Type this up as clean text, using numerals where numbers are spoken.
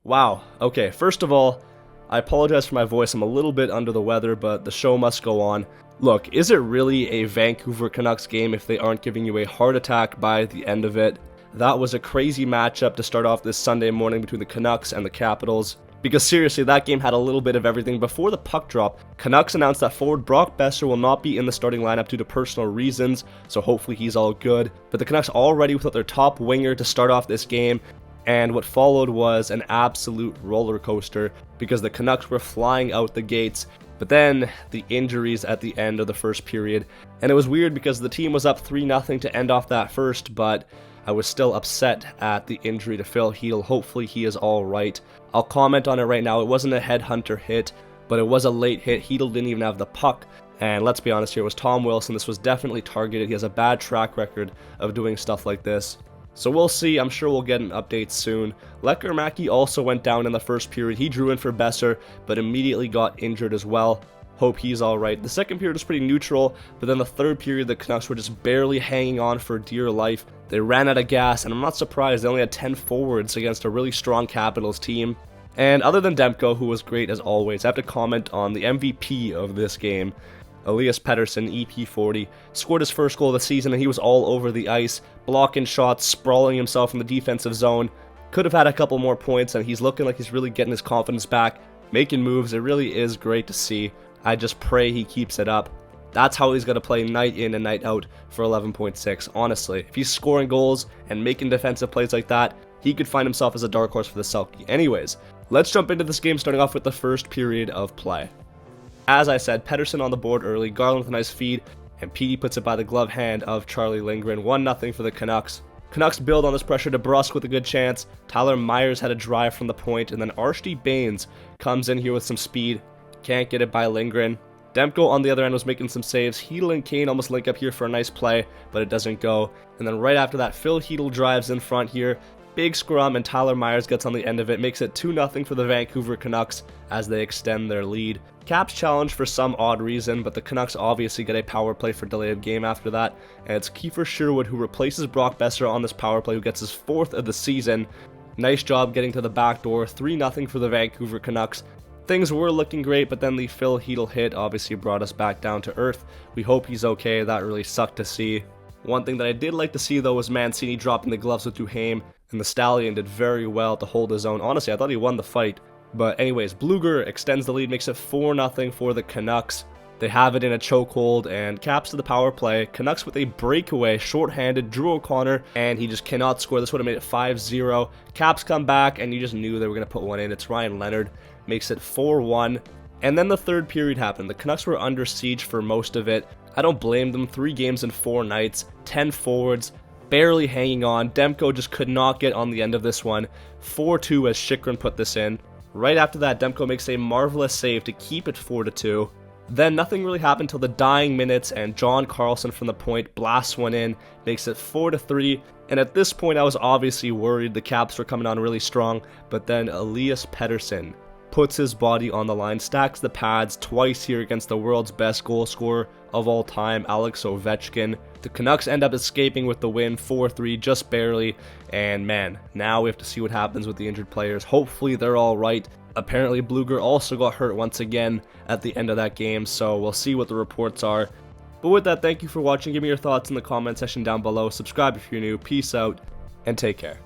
Wow. Okay, first of all, I apologize for my voice. I'm a little bit under the weather, but the show must go on. Look, is it really a Vancouver Canucks game if they aren't giving you a heart attack by the end of it? That was a crazy matchup to start off this Sunday morning between the Canucks and the Capitals. Because seriously, that game had a little bit of everything. Before the puck drop, Canucks announced that forward Brock Boeser will not be in the starting lineup due to personal reasons, so hopefully he's all good. But the Canucks already without their top winger to start off this game, and what followed was an absolute roller coaster because the Canucks were flying out the gates. But then the injuries at the end of the first period, and it was weird because the team was up 3-0 to end off that first, but I was still upset at the injury to Filip Chytil. Hopefully he is all right. I'll comment on it right now. It wasn't a headhunter hit, but it was a late hit. Chytil didn't even have the puck, and let's be honest here, it was Tom Wilson. This was definitely targeted. He has a bad track record of doing stuff like this. So we'll see. I'm sure we'll get an update soon. Lekkermäki also went down in the first period. He drew in for Boeser, but immediately got injured as well. Hope he's alright. The second period was pretty neutral, but then the third period, the Canucks were just barely hanging on for dear life. They ran out of gas, and I'm not surprised. They only had 10 forwards against a really strong Capitals team. And other than Demko, who was great as always, I have to comment on the MVP of this game. Elias Pettersson, EP40, scored his first goal of the season, and he was all over the ice, blocking shots, sprawling himself in the defensive zone. Could have had a couple more points, and he's looking like he's really getting his confidence back, making moves. It really is great to see. I just pray he keeps it up. That's how he's going to play night in and night out for 11.6. Honestly, if he's scoring goals and making defensive plays like that, he could find himself as a dark horse for the Selke. Anyways, let's jump into this game, starting off with the first period of play. As I said, Pettersson on the board early, Garland with a nice feed, and Petey puts it by the glove hand of Charlie Lindgren. 1-0 for the Canucks. Canucks build on this pressure to Brusque with a good chance. Tyler Myers had a drive from the point, and then Archie Baines comes in here with some speed. Can't get it by Lindgren. Demko on the other end was making some saves. Chytil and Kane almost link up here for a nice play, but it doesn't go. And then right after that, Filip Chytil drives in front here. Big scrum, and Tyler Myers gets on the end of it. Makes it 2-0 for the Vancouver Canucks as they extend their lead. Caps challenge for some odd reason, but the Canucks obviously get a power play for delay of game after that. And it's Kiefer Sherwood who replaces Brock Boeser on this power play, who gets his 4th of the season. Nice job getting to the back door. 3-0 for the Vancouver Canucks. Things were looking great, but then the Filip Chytil hit obviously brought us back down to earth. We hope he's okay. That really sucked to see. One thing that I did like to see, though, was Mancini dropping the gloves with Duhaime, and the Stallion did very well to hold his own. Honestly, I thought he won the fight. But anyways, Bluger extends the lead, makes it 4-0 for the Canucks. They have it in a chokehold, and Caps to the power play. Canucks with a breakaway, shorthanded, Drew O'Connor, and he just cannot score. This would have made it 5-0. Caps come back, and you just knew they were going to put one in. It's Ryan Leonard, makes it 4-1. And then the third period happened. The Canucks were under siege for most of it. I don't blame them. 3 games in 4 nights, 10 forwards, barely hanging on. Demko just could not get on the end of this one. 4-2 as Chychrun put this in. Right after that, Demko makes a marvelous save to keep it 4-2. Then nothing really happened till the dying minutes, and John Carlson from the point blasts one in, makes it 4-3. And at this point, I was obviously worried the Caps were coming on really strong, but then Elias Pettersson puts his body on the line, stacks the pads twice here against the world's best goal scorer of all time, Alex Ovechkin. The Canucks end up escaping with the win, 4-3, just barely. And man, now we have to see what happens with the injured players. Hopefully they're all right. Apparently Bluger also got hurt once again at the end of that game, so we'll see what the reports are. But with that, thank you for watching. Give me your thoughts in the comment section down below. Subscribe if you're new. Peace out, and take care.